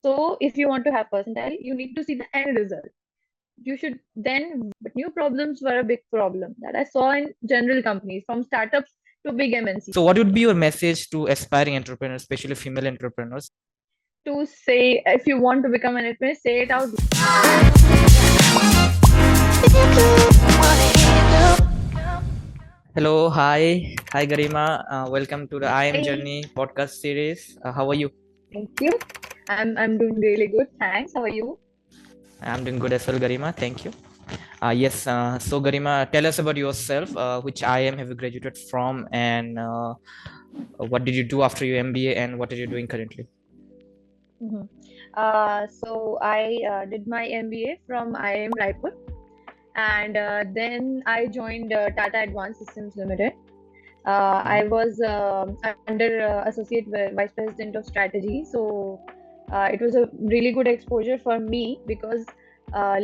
So if you want to have percentile, you need to see the end result. You should then, but new problems were a big problem that I saw in general companies from startups to big So, MNCs. what would be your message to aspiring entrepreneurs, especially female entrepreneurs? To say, if you want to become an entrepreneur, say it out. Hello, hi, Garima. Welcome to the IIM Hi, Journey podcast series. How are you? thank you. I'm doing really good. Thanks. How are you? I'm doing good as well, Garima. Thank you. Yes. So, Garima, tell us about yourself. Which IIM have you graduated from, and what did you do after your MBA, and what are you doing currently? Mhm. So I did my MBA from IIM Raipur, and then I joined Tata Advanced Systems Limited. I Mhm. was under Associate Vice President of Strategy. So it was a really good exposure for me because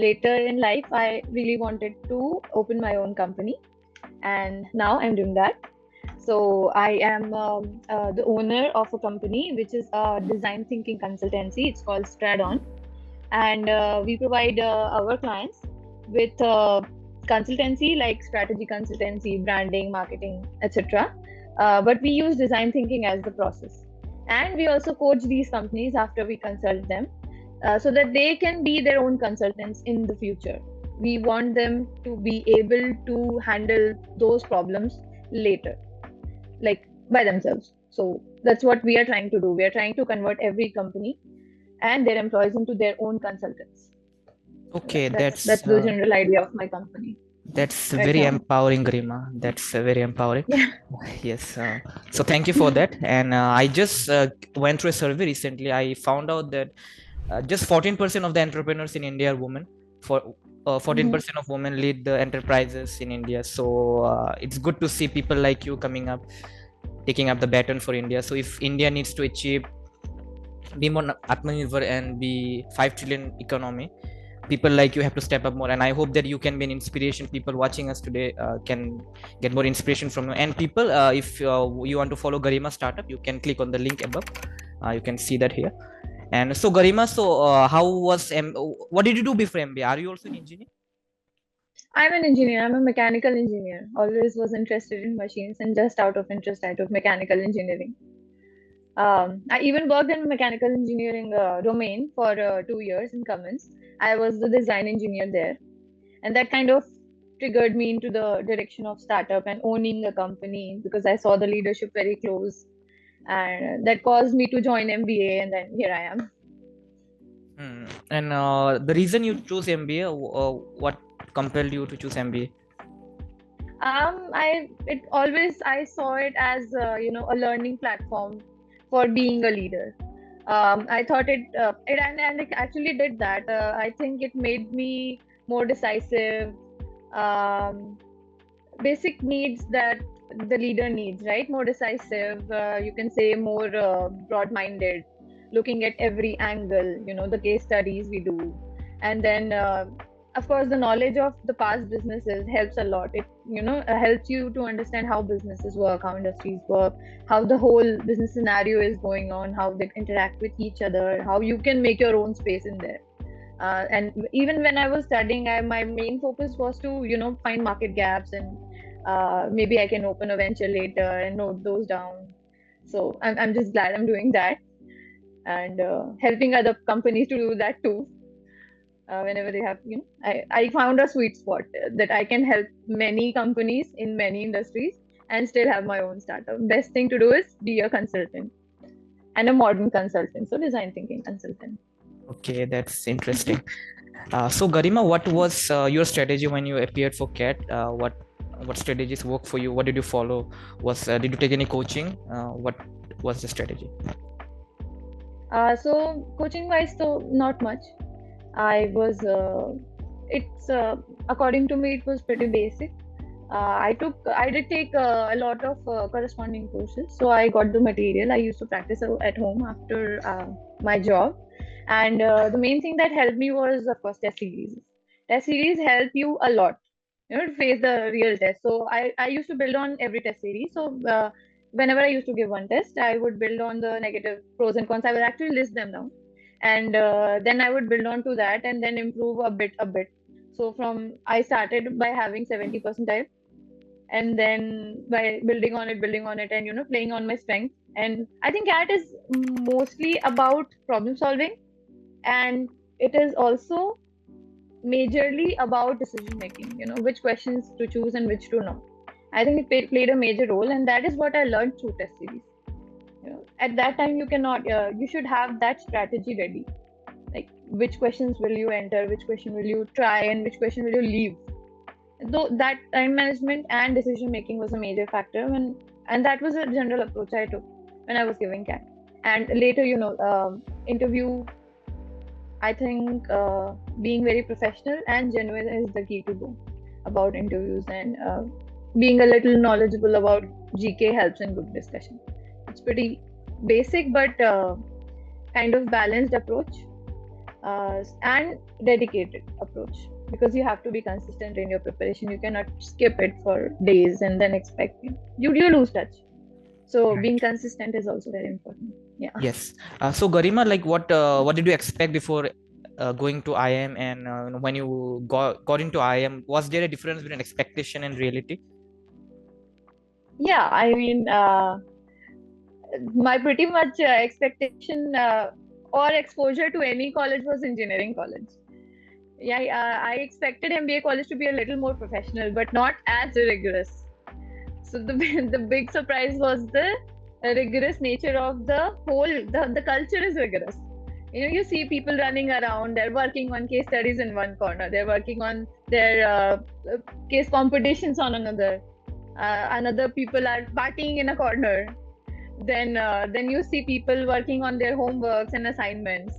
later in life, I really wanted to open my own company. And now I'm doing that. So I am the owner of a company which is a design thinking consultancy. It's called Stradon, and we provide our clients with consultancy like strategy consultancy, branding, marketing, etc. But we use design thinking as the process, and we also coach these companies after we consult them, so that they can be their own consultants in the future. We want them to be able to handle those problems later, like by themselves. So that's what we are trying to do. We are trying to convert every company and their employees into their own consultants. Okay, That's the general idea of my company that's right very now. empowering, Garima. That's very empowering. Yeah. Yes. So thank you for that. And I just went through a survey recently. I found out that just 14% of the entrepreneurs in India are women. For Hmm. 14% of women lead the enterprises in India. So it's good to see people like you coming up, taking up the baton for India. So if India needs to achieve, be more atmanirbhar and be 5 trillion economy, people like you have to step up more. And I hope that you can be an inspiration. People watching us today can get more inspiration from you. And people, if you want to follow Garima startup, you can click on the link above. You can see that here. And so, Garima, so how was what did you do before MBA? Are you also an engineer? I'm an engineer. I'm a mechanical engineer. Always was interested in machines, and just out of interest, I took mechanical engineering. I even worked in mechanical engineering domain for 2 years in Cummins. I was the design engineer there, and that kind of triggered me into the direction of startup and owning a company because I saw the leadership very close, and that caused me to join MBA, and then here I am. And the reason you chose MBA, what compelled you to choose MBA? I saw it as a learning platform for being a leader. I thought and it actually did that. I think it made me more decisive. Um, Basic needs that the leader needs, right? More decisive. You can say more broad-minded, looking at every angle. The case studies we do, and then of course the knowledge of the past businesses helps a lot. It helps you to understand how businesses work, how industries work, how the whole business scenario is going on, how they interact with each other, how you can make your own space in there. And even when I was studying, my main focus was to find market gaps, and maybe I can open a venture later and note those down. So I'm just glad I'm doing that, and helping other companies to do that too. Whenever they have, I found a sweet spot that I can help many companies in many industries and still have my own startup. Best thing to do is be a consultant, and a modern consultant, so design thinking consultant. Okay, that's interesting. So, Garima, what was your strategy when you appeared for CAT? What strategies work for you? What did you follow? Was did you take any coaching? What was the strategy? So coaching wise, so not much. I was, it's according to me, it was pretty basic. I did take a lot of corresponding courses, so I got the material. I used to practice at home after my job, and the main thing that helped me was, of course, test series. Test series help you a lot, to face the real test. So I used to build on every test series. So whenever I used to give one test, I would build on the negative pros and cons. I would actually list them down, and then I would build on to that and then improve a bit. So I started by having 70 percentile, and then by building on it, and playing on my strength. And I think cat is mostly about problem solving, and it is also majorly about decision making, which questions to choose and which to know. I think it played a major role, and that is what I learned through test series. At that time you cannot you should have that strategy ready, like which questions will you enter, which question will you try, and which question will you leave. Though that time management and decision making was a major factor and that was a general approach I took when I was giving cat. And later, interview, I think being very professional and genuine is the key to go about interviews, and being a little knowledgeable about GK helps in group discussion. It's pretty basic, but kind of balanced approach, and dedicated approach, because you have to be consistent in your preparation. You cannot skip it for days and then expect you lose touch. So being consistent is also very important. Yeah. Yes. So Garima, like what did you expect before going to IIM, and when you got into IIM, was there a difference between expectation and reality? Yeah, I mean, my pretty much expectation or exposure to any college was engineering college. Yeah, I expected MBA college to be a little more professional, but not as rigorous. So the the big surprise was the rigorous nature of the whole. The culture is rigorous. You see people running around. They're working on case studies in one corner. They're working on their case competitions on another. Another people are partying in a corner. Then you see people working on their homeworks and assignments.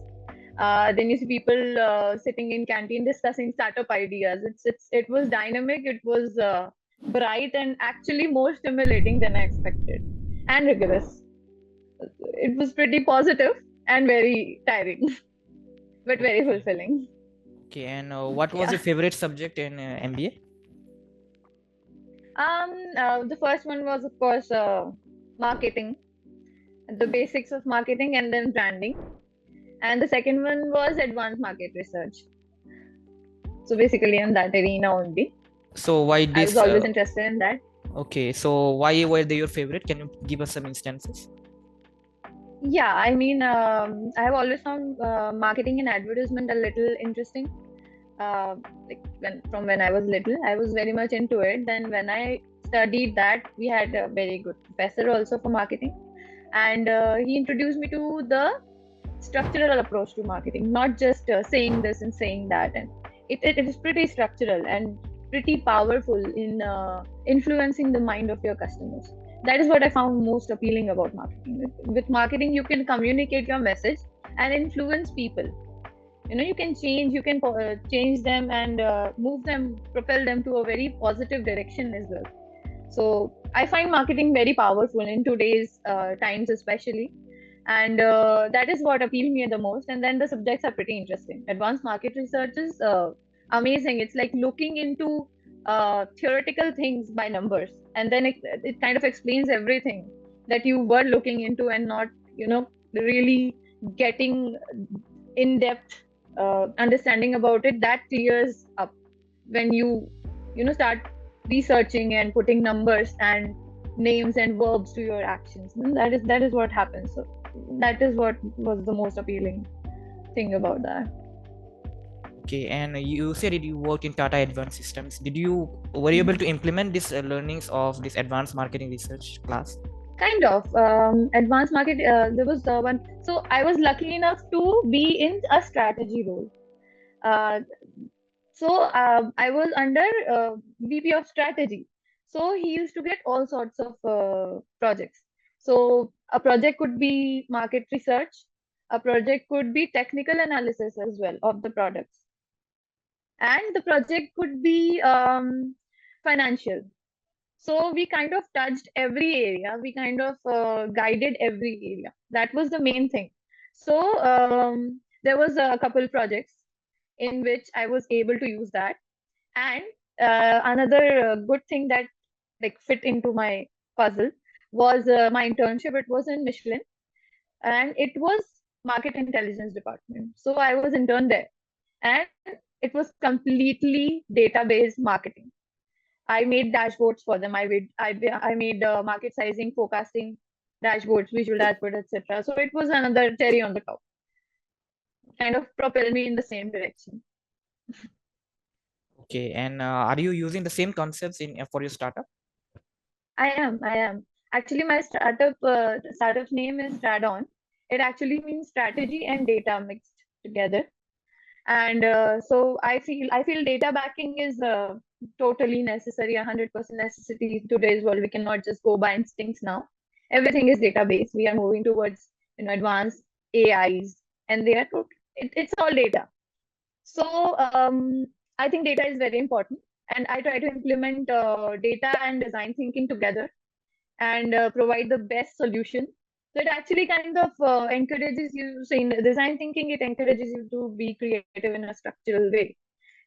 Then you see people sitting in canteen discussing startup ideas. It was dynamic. It was bright and actually more stimulating than I expected, and rigorous. It was pretty positive and very tiring, but very Okay. fulfilling. Okay, and what was Yeah. your favorite subject in MBA? The first one was, of course, marketing, the basics of marketing, and then branding. And the second one was advanced market research. So basically, in that arena only. So why I was this? always interested in that. Okay, so why were they your favorite? Can you give us some instances? Yeah, I mean, I have always found marketing and advertisement a little interesting. Like when I was little, I was very much into it. Then when I studied that, we had a very good professor also for marketing, and he introduced me to the structural approach to marketing, not just saying this and saying that. And it is pretty structural and pretty powerful in influencing the mind of your customers. That is what I found most appealing about marketing. With marketing, you can communicate your message and influence people. You can change, you can change them and move them, propel them to a very positive direction as well. So I find marketing very powerful in today's times, especially, and that is what appealed me the most. And then the subjects are pretty interesting. Advanced market research is amazing. It's like looking into theoretical things by numbers, and then it kind of explains everything that you were looking into and not, really getting in depth understanding about it. That clears up when you start researching and putting numbers and names and verbs to your actions. And that is what happens. So that is what was the most appealing thing about that. Okay, and you said that you work in Tata Advanced Systems. Were you able to implement these learnings of this advanced marketing research class? Kind of advanced market. There was one. So I was lucky enough to be in a strategy role. Uh, so I was under VP of strategy. So he used to get all sorts of projects. So a project could be market research, a project could be technical analysis as well of the products, and the project could be financial. So we kind of touched every area. We kind of guided every area. That was the main thing. So there was a couple projects in which I was able to use that. And another good thing that like fit into my puzzle was my internship. It was in Michelin, and it was market intelligence department. So I was intern there, and it was completely database marketing. I made dashboards for them. I made market sizing, forecasting dashboards, visual dashboard, etc. So it was another cherry on the top, kind of propelled me in the same direction. Okay, and are you using the same concepts in for your startup? I am. Actually, my startup name is Stradon. It actually means strategy and data mixed together. And so I feel data backing is totally necessary, 100% necessity in today's world. We cannot just go by instincts now. Everything is database. We are moving towards advanced AIs, and it's all data. So I think data is very important, and I try to implement data and design thinking together and provide the best solution. So it actually kind of encourages you. So in design thinking, it encourages you to be creative in a structural way.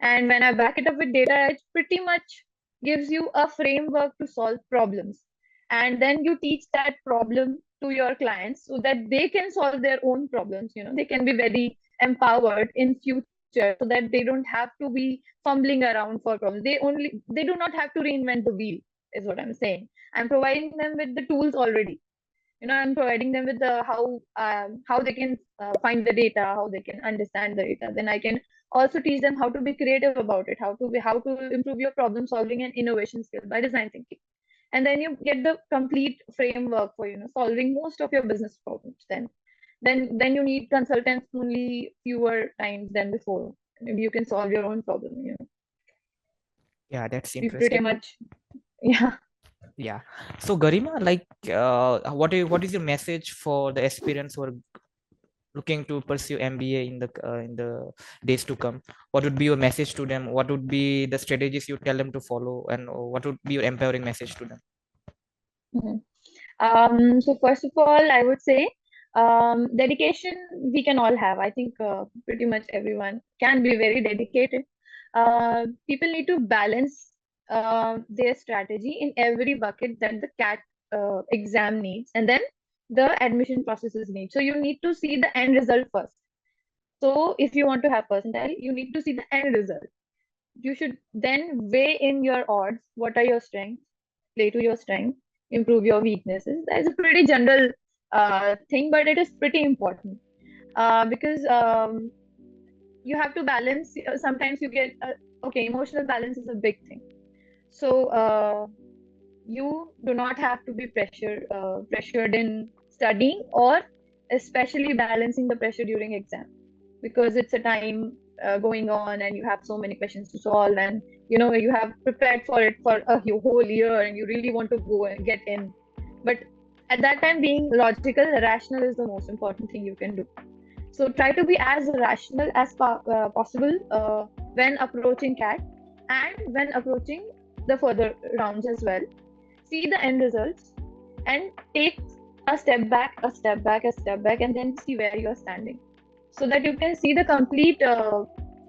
And when I back it up with data, it pretty much gives you a framework to solve problems. And then you teach that problem to your clients so that they can solve their own problems. They can be very empowered in future so that they don't have to be fumbling around for problems. They do not have to reinvent the wheel, is what I'm saying. I'm providing them with the tools already. I'm providing them with the how they can find the data, how they can understand the data. Then I can also teach them how to be creative about it, how to improve your problem solving and innovation skill by design thinking. And then you get the complete framework for solving most of your business problems. Then you need consultants only fewer times than before. Maybe you can solve your own problem. Yeah, that's We pretty interesting. much yeah. Yeah. So Garima, like, what is your message for the aspirants who are looking to pursue MBA in the days to come? What would be your message to them? What would be the strategies you tell them to follow, and what would be your empowering message to them? Mhm. So first of all, I would say dedication we can all have. I think pretty much everyone can be very dedicated. People need to balance their strategy in every bucket that the CAT exam needs, and then the admission processes need. So you need to see the end result first. So if you want to have percentile, you need to see the end result. You should then weigh in your odds. What are your strengths? Play to your strength, improve your weaknesses. That's a pretty general thing, but it is pretty important because you have to balance. Sometimes you get okay, emotional balance is a big thing. So you do not have to be pressured in studying, or especially balancing the pressure during exam, because it's a time going on and you have so many questions to solve, and you have prepared for it for a whole year and you really want to go and get in. But at that time, being logical, rational is the most important thing you can do. So try to be as rational as possible when approaching CAT and when approaching the further rounds as well. See the end results and take a step back, a step back, a step back, and then see where you're standing, so that you can see the complete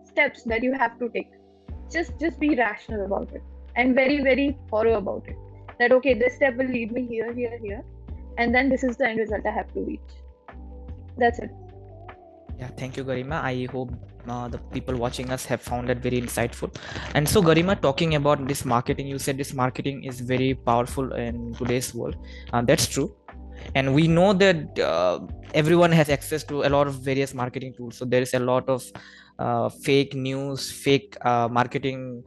steps that you have to take. Just be rational about it and very very thorough about it. That okay, this step will lead me here, here, here, and then this is the end result I have to reach. That's it. Yeah, thank you, Garima. I hope the people watching us have found that very insightful. And so, Garima, talking about this marketing, you said this marketing is very powerful in today's world. That's true. And we know that everyone has access to a lot of various marketing tools. So there is a lot of fake news, fake marketing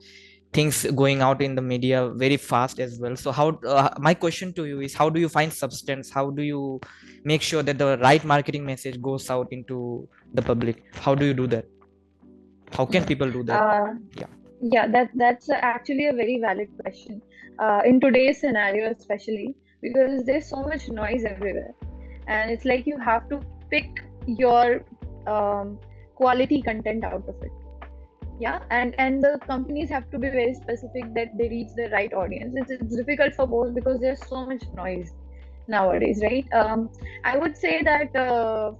things going out in the media very fast as well. So how my question to you is, how do you find substance? How do you make sure that the right marketing message goes out into the public? How do you do that? How can Hmm. people do that? Uh, Yeah. yeah, that's actually a very valid question in today's scenario, especially because there's so much noise everywhere, and it's like you have to pick your um, quality content out of it. Yeah, and the companies have to be very specific that they reach the right audience. It's difficult for both because there's so much noise nowadays, right? I would say that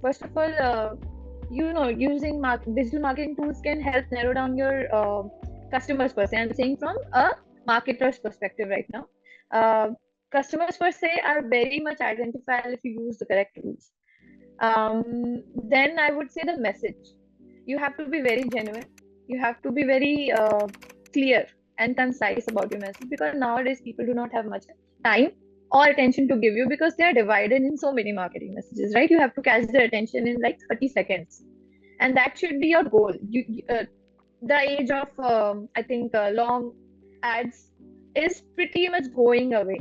first of all, using digital marketing tools can help narrow down your customers per se. I'm saying from a marketer's perspective right now. uh, Customers per se are very much identifiable if you use the correct tools. Then I would say the message. You have to be very genuine. You have to be very clear and concise about your message, because nowadays people do not have much time or attention to give you, because they are divided in so many marketing messages, right? You have to catch their attention in like 30 seconds, and that should be your goal. The age of I think long ads is pretty much going away.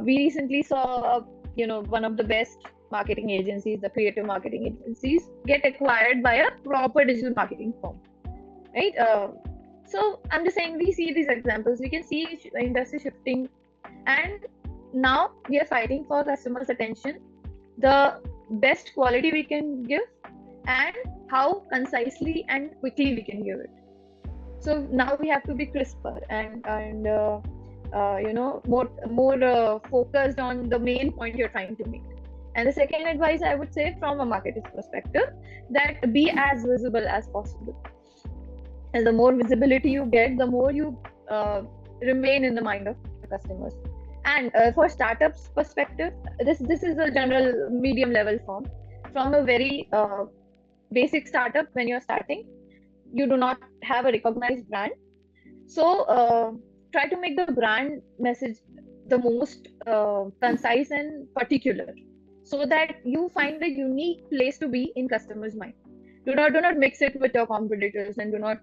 We recently saw one of the best marketing agencies, the creative marketing agencies, get acquired by a proper digital marketing firm, right? So I'm just saying, we see these examples, we can see industry shifting, and now we are fighting for customers attention, the best quality we can give, and how concisely and quickly we can give it. So now we have to be crisper and more focused on the main point you're trying to make. And the second advice I would say from a marketer's perspective, that be as visible as possible. And the more visibility you get, the more you remain in the mind of customers. And for startups perspective, this is a general medium level form. From a very basic startup, when you're starting, you do not have a recognized brand. So try to make the brand message the most concise and particular, so that you find a unique place to be in customers' mind. Do not mix it with your competitors, and do not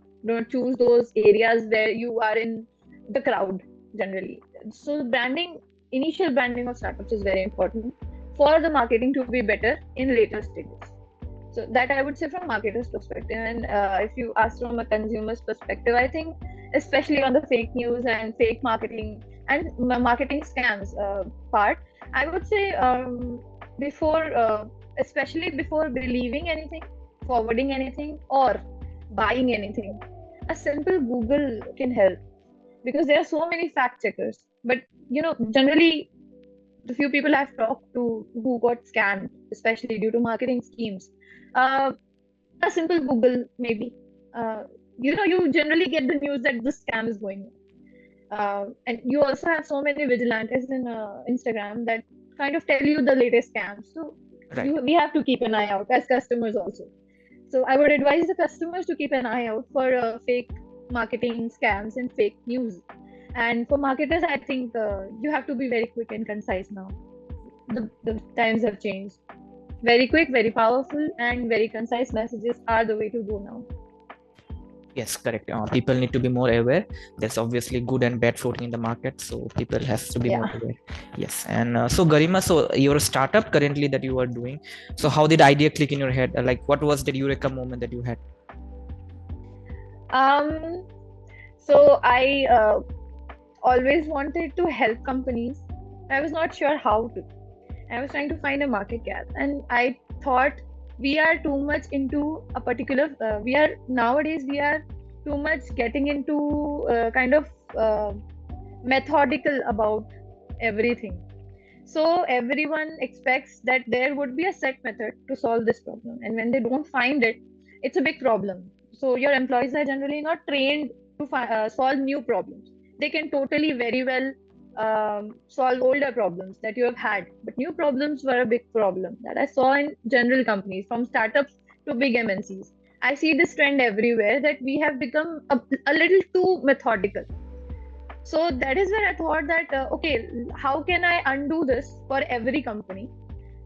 choose those areas where you are in the crowd generally. So initial branding of startups is very important for the marketing to be better in later stages. So that I would say from marketer's perspective. And if you ask from a consumer's perspective, I think especially on the fake news and fake marketing and marketing scams part, I would say before, especially before believing anything, forwarding anything, or buying anything, a simple Google can help, because there are so many fact checkers. But generally, the few people I've talked to who got scammed, especially due to marketing schemes, uh, a simple Google maybe. Uh, you generally get the news that this scam is going on. And you also have so many vigilantes in Instagram that kind of tell you the latest scams. So Right. we have to keep an eye out as customers also. So I would advise the customers to keep an eye out for fake marketing scams and fake news. And for marketers, I think you have to be very quick and concise now. The times have changed. Very quick, very powerful, and very concise messages are the way to go now. Yes, correct. People need to be more aware. There's obviously good and bad floating in the market, so people have to be more Yeah. aware. Yes, and so Garima, so your startup currently that you are doing, so how did idea click in your head? Like, what was the eureka moment that you had? Um. So I always wanted to help companies. I was not sure how to. I was trying to find a market gap, and I thought we are too much into a particular. We are too much getting into kind of methodical about everything. So everyone expects that there would be a set method to solve this problem, and when they don't find it, it's a big problem. So your employees are generally not trained to solve new problems. They can totally very well solve older problems that you have had, but new problems were a big problem that I saw in general companies, from startups to big MNCs. I see this trend everywhere, that we have become a little too methodical. So that is where I thought that okay, how can I undo this for every company?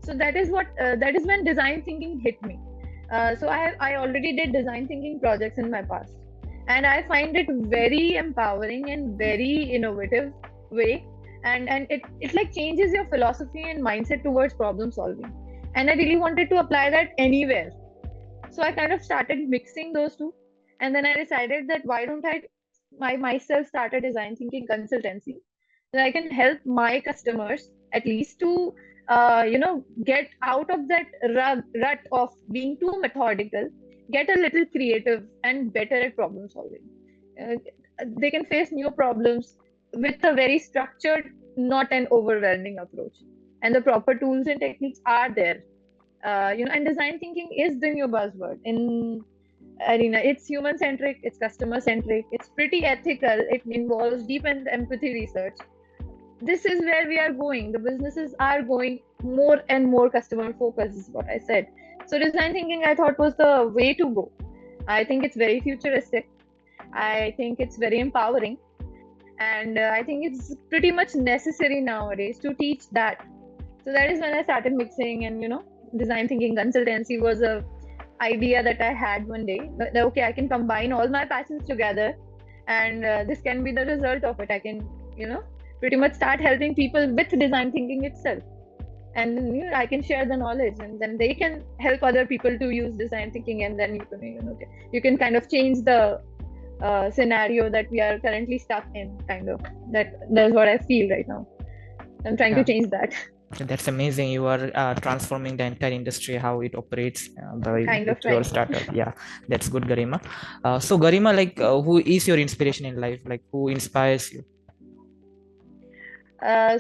So that is when design thinking hit me. So I already did design thinking projects in my past, and I find it very empowering and very innovative way, and it like changes your philosophy and mindset towards problem solving. And I really wanted to apply that anywhere. So I kind of started mixing those two, and then I decided that why don't I myself start a design thinking consultancy, so I can help my customers at least to get out of that rut of being too methodical, get a little creative and better at problem solving. Uh, they can face new problems with a very structured, not an overwhelming approach, and the proper tools and techniques are there. And design thinking is the new buzzword in arena. It's human centric, it's customer centric, it's pretty ethical, it involves deep and empathy research. This is where we are going, the businesses are going more and more customer focused is what I said. So design thinking I thought was the way to go. I think it's very futuristic. I think it's very empowering. And I think it's pretty much necessary nowadays to teach that. So that is when I started mixing, and design thinking consultancy was a idea that I had one day. That, okay, I can combine all my passions together, and this can be the result of it. I can, pretty much start helping people with design thinking itself, and then, I can share the knowledge, and then they can help other people to use design thinking, and then you can kind of change the scenario that we are currently stuck in. Kind of that's what I feel right now. I'm trying to Yeah, change that. that's amazing. You are transforming the entire industry, how it operates Kind of with your right. startup. Yeah, that's good, Garima. So Garima, like who is your inspiration in life? Like who inspires you?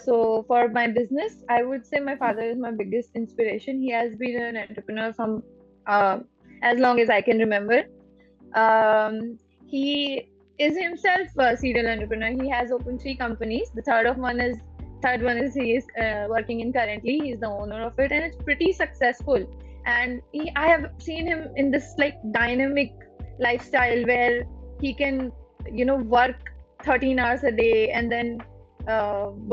So for my business, I would say my father is my biggest inspiration. He has been an entrepreneur from uh, as long as I can remember. He is himself a serial entrepreneur. He has opened three companies. The third one is he is working in currently. He's the owner of it, and it's pretty successful. And I have seen him in this like dynamic lifestyle where he can, work 13 hours a day, and then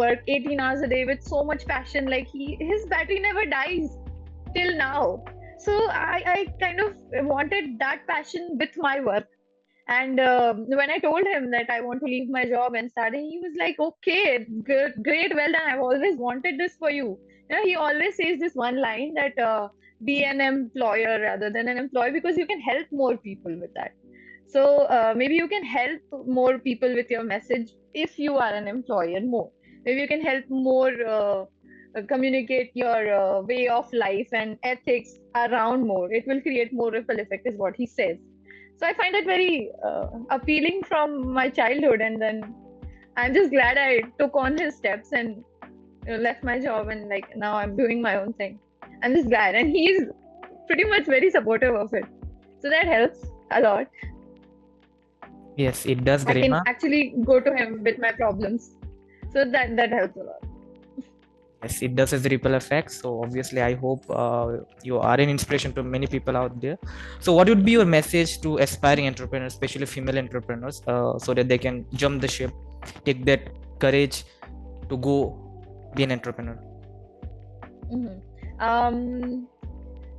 work 18 hours a day with so much passion. Like his battery never dies till now. So I kind of wanted that passion with my work. And when I told him that I want to leave my job and start, he was like, okay, good, great, well done. I've always wanted this for you. He always says this one line that be an employer rather than an employee, because you can help more people with that. So maybe you can help more people with your message if you are an employer more. Maybe you can help more communicate your way of life and ethics around more. It will create more ripple effect, is what he says. So I find it very appealing from my childhood, and then I'm just glad I took on his steps and left my job, and like now I'm doing my own thing. I'm just glad, and he's pretty much very supportive of it. So that helps a lot. Yes, it does, I can Garima. actually go to him with my problems. So that helps a lot. Yes, it does as a ripple effect. So obviously, I hope you are an inspiration to many people out there. So what would be your message to aspiring entrepreneurs, especially female entrepreneurs, so that they can jump the ship, take that courage to go be an entrepreneur? Hmm. Um,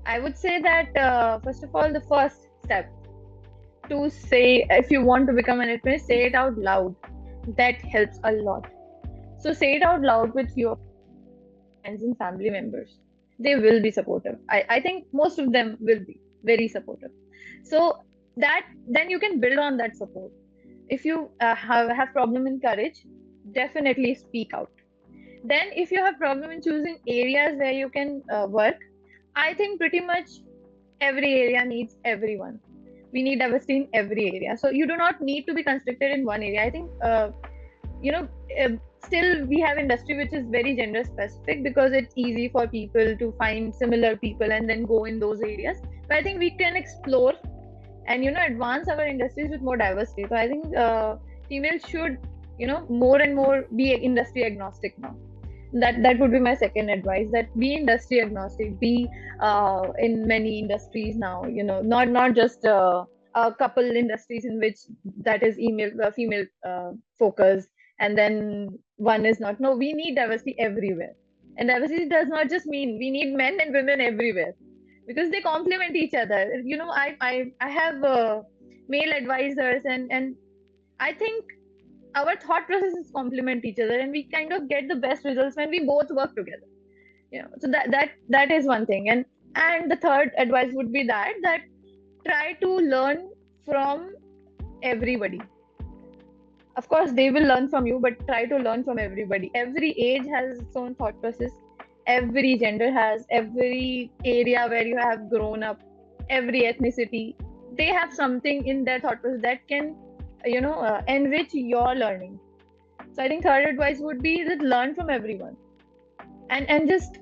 I would say that first of all, the first step to say, if you want to become an entrepreneur, say it out loud. That helps a lot. So say it out loud with your friends and family members. They will be supportive. I think most of them will be very supportive. So that then you can build on that support. If you have problem in courage, definitely speak out. Then if you have problem in choosing areas where you can work, I think pretty much every area needs everyone. We need diversity in every area. So you do not need to be constricted in one area. I think you know uh, still we have industry which is very gender specific, because it's easy for people to find similar people and then go in those areas. But I think we can explore and advance our industries with more diversity. So I think females should more and more be industry agnostic now. That would be my second advice, that be industry agnostic, be in many industries now, not just a couple industries in which that is female focused, and then one is not. No, we need diversity everywhere. And diversity does not just mean we need men and women everywhere, because they complement each other. I have male advisors, and I think our thought processes complement each other, and we kind of get the best results when we both work together. So that is one thing. And the third advice would be that try to learn from everybody. Of course they will learn from you, but try to learn from everybody. Every age has its own thought process. Every gender has, every area where you have grown up, every ethnicity, they have something in their thought process that can enrich your learning. So I think third advice would be that learn from everyone, and just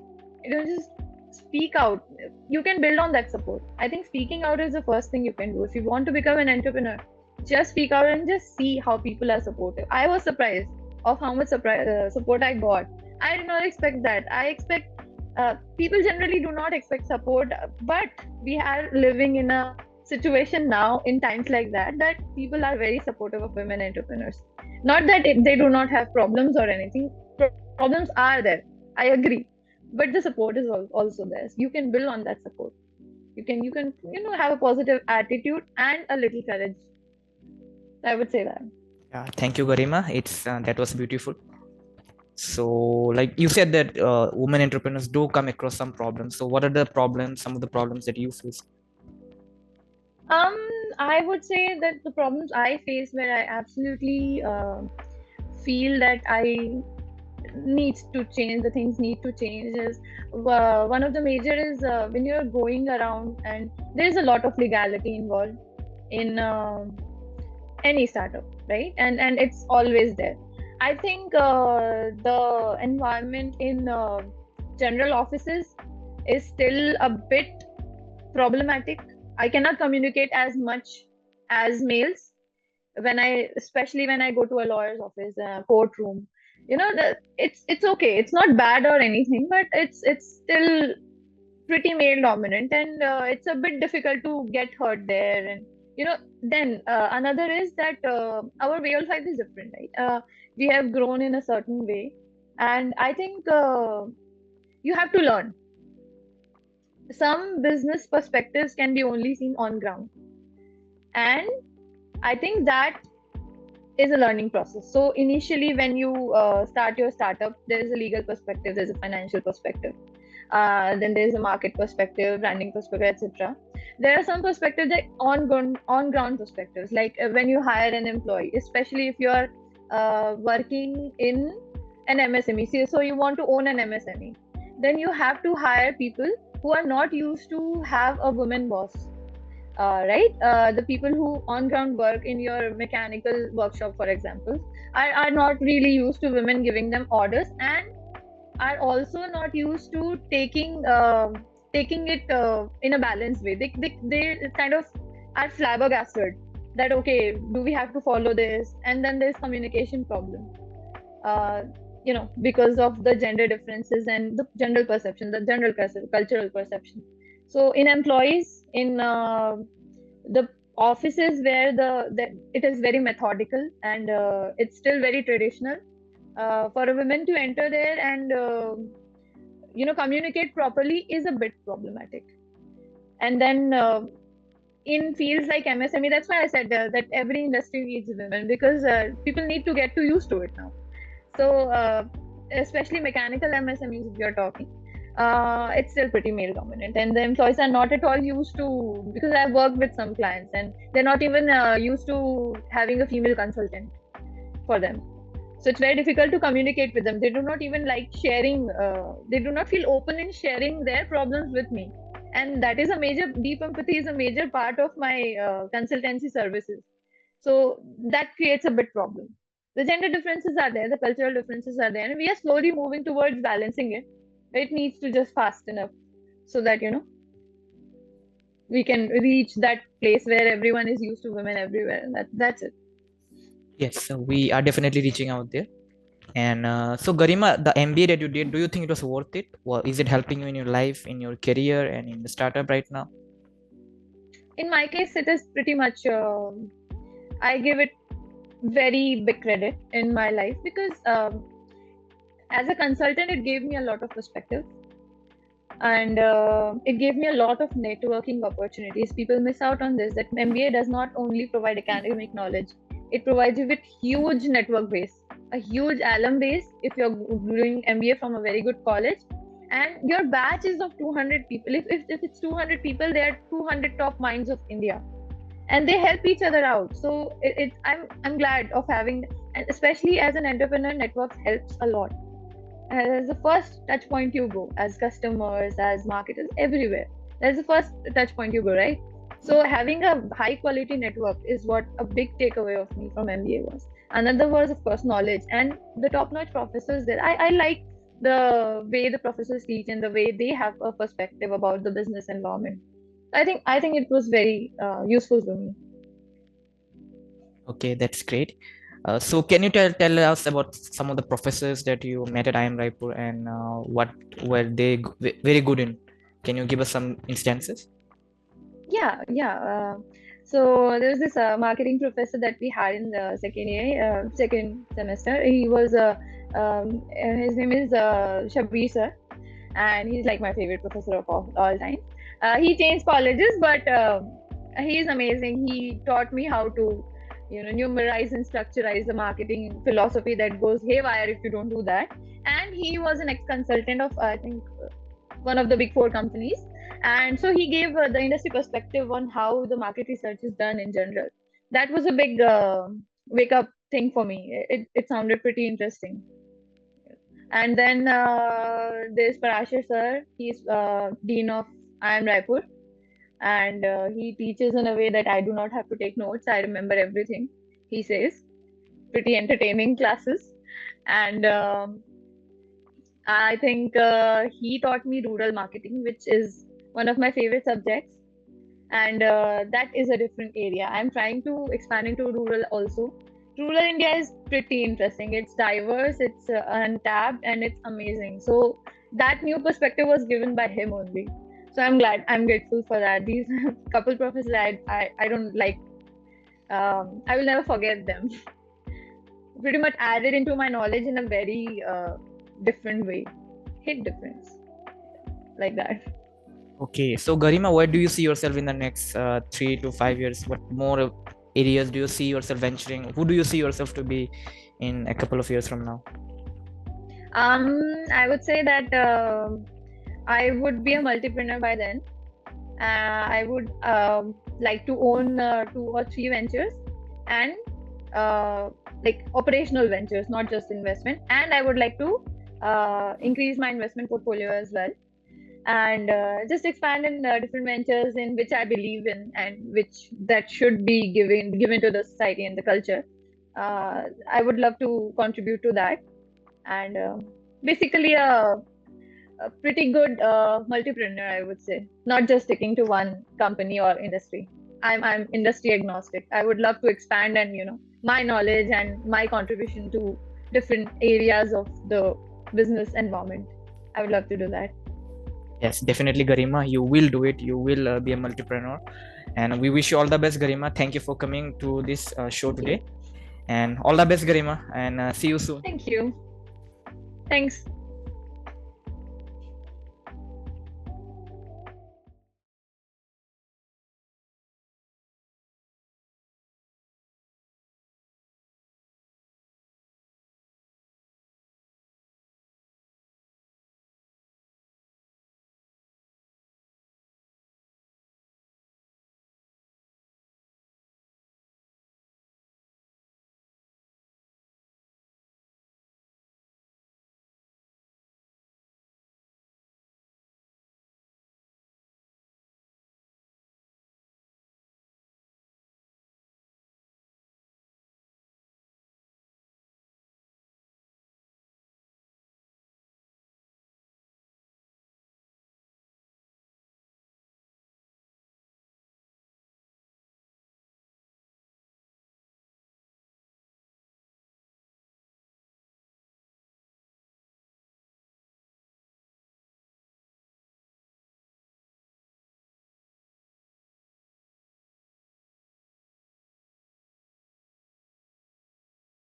speak out. You can build on that support. I think speaking out is the first thing you can do if you want to become an entrepreneur. Just speak out and just see how people are supportive. I was surprised of how much support I got. I did not expect that. I expect People generally do not expect support, but we are living in a situation now in times like that people are very supportive of women entrepreneurs. Not that they do not have problems or anything. Problems are there, I agree, but the support is also there. You can build on that support. You can have a positive attitude and a little courage. I would say that. Yeah, thank you, Garima. It's that was beautiful. So, like you said that women entrepreneurs do come across some problems. So, what are the problems? Some of the problems that you face? um I would say that the problems I face, where I absolutely feel that I needs to change, the things need to change, is one of the major is when you're going around and there's a lot of legality involved in any startup, right? And it's always there. I think the environment in general offices is still a bit problematic. I cannot communicate as much as males when especially when I go to a lawyer's office, courtroom. It's okay. It's not bad or anything, but it's still pretty male dominant, and it's a bit difficult to get hurt there. And then another is that our way of life is different, right? We have grown in a certain way, and I think you have to learn. Some business perspectives can be only seen on ground, and I think that is a learning process. So initially, when you start your startup, there is a legal perspective, there's a financial perspective, then there's a market perspective, branding perspective, etc. There are some perspectives like on ground perspectives, like when you hire an employee, especially if you're working in an MSME. So you want to own an MSME, then you have to hire people who are not used to have a woman boss, right? The people who on ground work in your mechanical workshop, for example, are not really used to women giving them orders, and are also not used to taking it in a balanced way. They kind of are flabbergasted that, okay, do we have to follow this? And then there's communication problem, uh, because of the gender differences and the general perception, the general cultural perception. So in employees, in the offices where the it is very methodical, and it's still very traditional, for a woman to enter there and communicate properly is a bit problematic. And then in fields like MSME, that's why I said that every industry needs women, because people need to get to used to it now. So especially mechanical MSMEs, if you're talking, it's still pretty male dominant, and the employees are not at all used to, because I've worked with some clients and they're not even used to having a female consultant for them. So it's very difficult to communicate with them. They do not even like sharing, they do not feel open in sharing their problems with me. And that is a major, deep empathy is a major part of my consultancy services. So that creates a bit problem. The gender differences are there, the cultural differences are there, and we are slowly moving towards balancing it. It needs to just fast enough so that, we can reach that place where everyone is used to women everywhere. That's it. Yes, so we are definitely reaching out there. And so, Garima, the MBA that you did, do you think it was worth it? Well, is it helping you in your life, in your career, and in the startup right now? In my case, it is pretty much, I give it very big credit in my life, because as a consultant, it gave me a lot of perspective, and it gave me a lot of networking opportunities. People miss out on this, that MBA does not only provide academic knowledge, it provides you with huge network base, a huge alum base if you're doing MBA from a very good college. And your batch is of 200 people. If it's 200 people, they are 200 top minds of India, and they help each other out. So I'm glad of having, and especially as an entrepreneur, networks helps a lot. As the first touch point you go, as customers, as marketers, everywhere. That's the first touch point you go, right? So having a high quality network is what a big takeaway of me from MBA was. Another was, of course, knowledge and the top notch professors there. I like the way the professors teach and the way they have a perspective about the business environment. I think it was very useful to me. Okay, that's great. So can you tell us about some of the professors that you met at IIM Raipur, and what were they very good in? Can you give us some instances? Yeah. So there was this marketing professor that we had in the second semester. His name is Shabir sir, and he's like my favorite professor of all time. He changed colleges, but he is amazing. He taught me how to, numerize and structurize the marketing philosophy that goes haywire if you don't do that. And he was an ex-consultant of, I think, one of the big four companies. And so he gave the industry perspective on how the market research is done in general. That was a big wake up thing for me. It sounded pretty interesting. And then there's Parashar sir. He's dean of IIM Raipur, and he teaches in a way that I do not have to take notes. I remember everything he says. Pretty entertaining classes, and I think he taught me rural marketing, which is one of my favorite subjects, and that is a different area. I'm trying to expand into rural also. Rural India is pretty interesting. It's diverse, it's untapped, and it's amazing. So that new perspective was given by him only. So I'm grateful for that. These couple professors, I don't like. I will never forget them. Pretty much added into my knowledge in a very different way. Hit difference like that. Okay, so Garima, where do you see yourself in the next 3 to 5 years? What more areas do you see yourself venturing? Who do you see yourself to be in a couple of years from now? I would say that I would be a multipreneur by then. I would like to own 2 or 3 ventures and like operational ventures, not just investment. And I would like to increase my investment portfolio as well, and just expand in different ventures in which I believe in and which that should be given to the society and the culture. I would love to contribute to that, and basically a pretty good multipreneur, I would say, not just sticking to one company or industry. I'm industry agnostic. I would love to expand and my knowledge and my contribution to different areas of the business environment. I would love to do that. Yes, definitely, Garima. You will do it. You will be a multipreneur. And we wish you all the best, Garima. Thank you for coming to this show Thank you. today. And all the best, Garima. And see you soon. Thank you. Thanks.